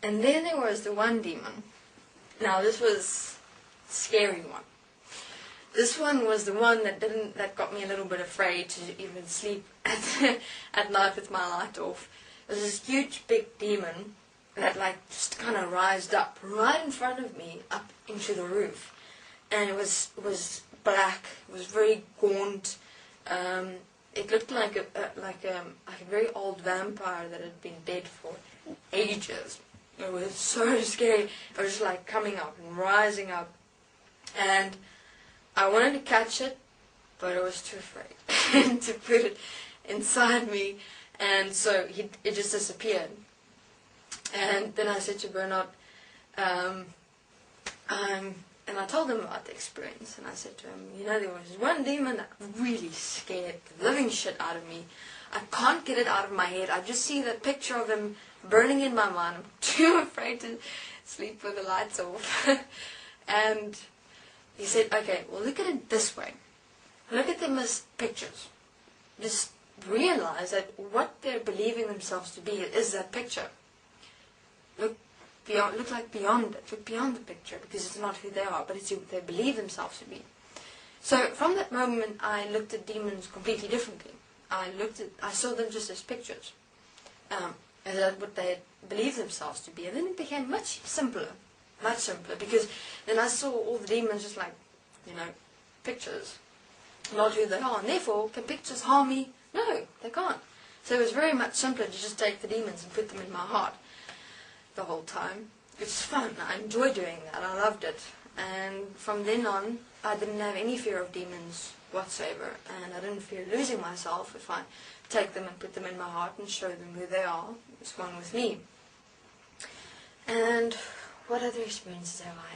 And then there was the one demon. Now this was a scary one. This one was the one that got me a little bit afraid to even sleep at night with my light off. It was this huge big demon that just kind of rised up right in front of me up into the roof. And it was black. It was very gaunt. It looked like a very old vampire that had been dead for ages. It was so scary. It was just coming up and rising up, and I wanted to catch it, but I was too afraid to put it inside me, and so it just disappeared. And then I said to Bernard, and I told him about the experience, and I said to him, there was one demon that really scared the living shit out of me. I can't get it out of my head. I just see the picture of him burning in my mind. I'm too afraid to sleep with the lights off. And he said, okay, well, look at it this way. Look at them as pictures. Just realize that what they're believing themselves to be is that picture. Look beyond it. Look beyond the picture, because it's not who they are, but it's who they believe themselves to be. So from that moment, I looked at demons completely differently. I saw them just as pictures, as what they believed themselves to be, and then it became much simpler, because then I saw all the demons just pictures, not who they are, and therefore, can pictures harm me? No, they can't. So it was very much simpler to just take the demons and put them in my heart the whole time. It was fun. I enjoyed doing that. I loved it. And from then on, I didn't have any fear of demons whatsoever, and I didn't fear losing myself if I take them and put them in my heart and show them who they are. It's one with me. And what other experiences have I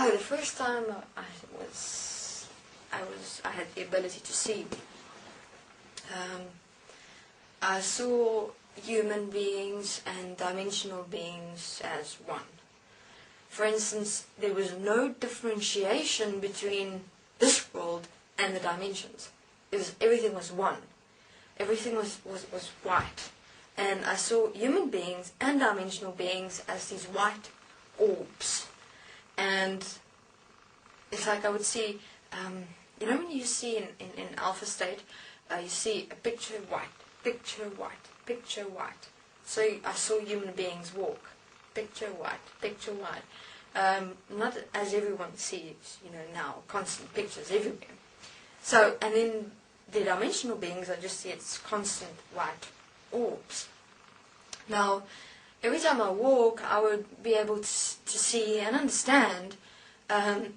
had? The first time I had the ability to see. I saw human beings and dimensional beings as one. For instance, there was no differentiation between this world and the dimensions. Everything was one. Everything was white. And I saw human beings and dimensional beings as these white orbs. And it's like I would see, when you see in alpha state, you see a picture white, picture white, picture white. So I saw human beings walk, picture white, picture white. Not as everyone sees, now, constant pictures everywhere. So, and then the dimensional beings, I just see it's constant white orbs. Now, every time I walk, I would be able to see and understand,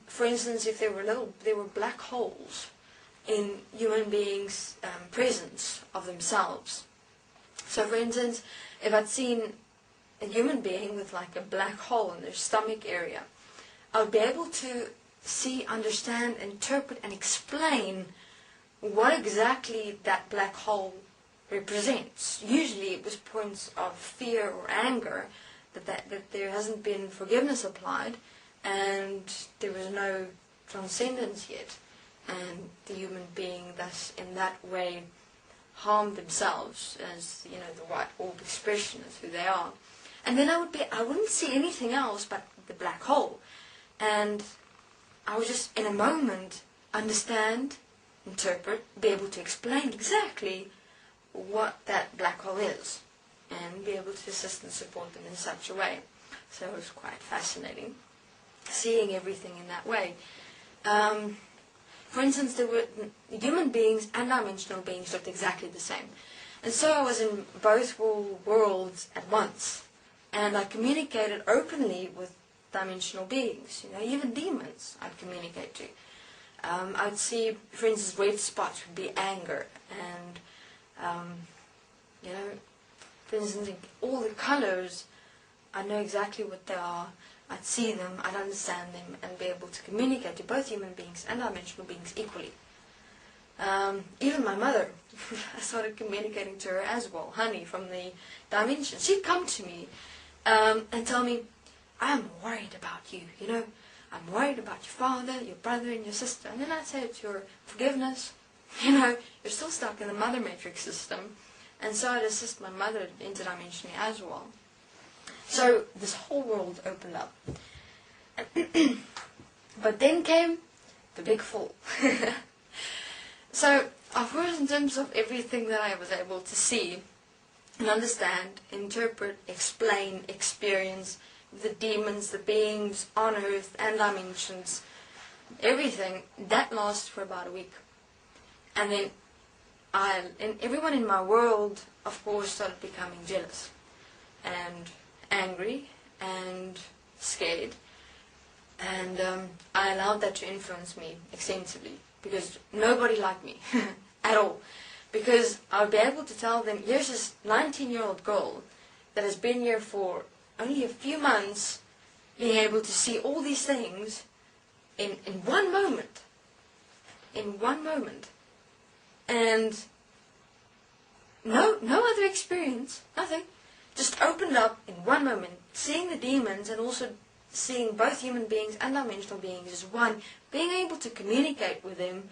for instance, if there were black holes in human beings' presence of themselves. So, for instance, if I'd seen a human being with a black hole in their stomach area, I would be able to see, understand, interpret, and explain what exactly that black hole represents. Usually it was points of fear or anger, that there hasn't been forgiveness applied, and there was no transcendence yet, and the human being thus in that way harmed themselves as the white orb expression of who they are. And then I wouldn't see anything else but the black hole, and I would just in a moment understand, interpret, be able to explain exactly what that black hole is, and be able to assist and support them in such a way. So it was quite fascinating, seeing everything in that way. For instance, there were human beings and dimensional beings looked exactly the same. And so I was in both worlds at once, and I communicated openly with dimensional beings, even demons I'd communicate to. I'd see, for instance, red spots would be anger, and for instance, all the colors, I know exactly what they are. I'd see them, I'd understand them, and be able to communicate to both human beings and dimensional beings equally. Even my mother, I started communicating to her as well, honey, from the dimension. She'd come to me and tell me, I'm worried about you, I'm worried about your father, your brother, and your sister. And then I'd say it's your forgiveness. You're still stuck in the mother matrix system. And so I'd assist my mother interdimensionally as well. So this whole world opened up. But then came the big fall. So, of course, in terms of everything that I was able to see and understand, interpret, explain, experience, the demons, the beings on earth and dimensions, everything, that lasted for about a week. And then everyone in my world, of course, started becoming jealous and angry and scared. And I allowed that to influence me extensively, because nobody liked me at all. Because I would be able to tell them, here's this 19-year-old girl that has been here for only a few months, being able to see all these things in one moment. In one moment. And no other experience, nothing. Just opened up in one moment, seeing the demons and also seeing both human beings and dimensional beings as one, being able to communicate with them,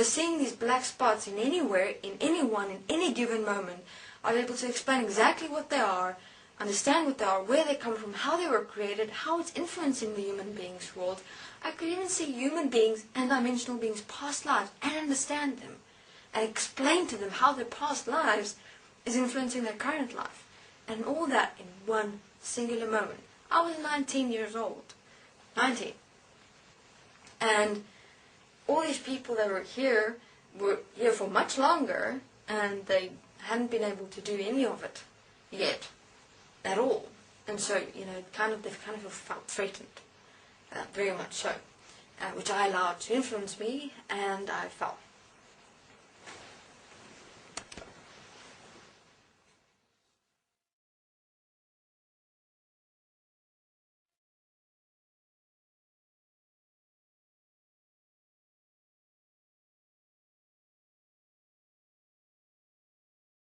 seeing these black spots in anywhere, in anyone, in any given moment. I was able to explain exactly what they are, understand what they are, where they come from, how they were created, how it's influencing the human beings' world. I could even see human beings and dimensional beings' past lives and understand them, and explain to them how their past lives is influencing their current life. And all that in one singular moment. I was 19 years old. 19. And all these people that were here for much longer, and they hadn't been able to do any of it yet, at all. And so, they've kind of felt threatened, very much so, which I allowed to influence me, and I fell.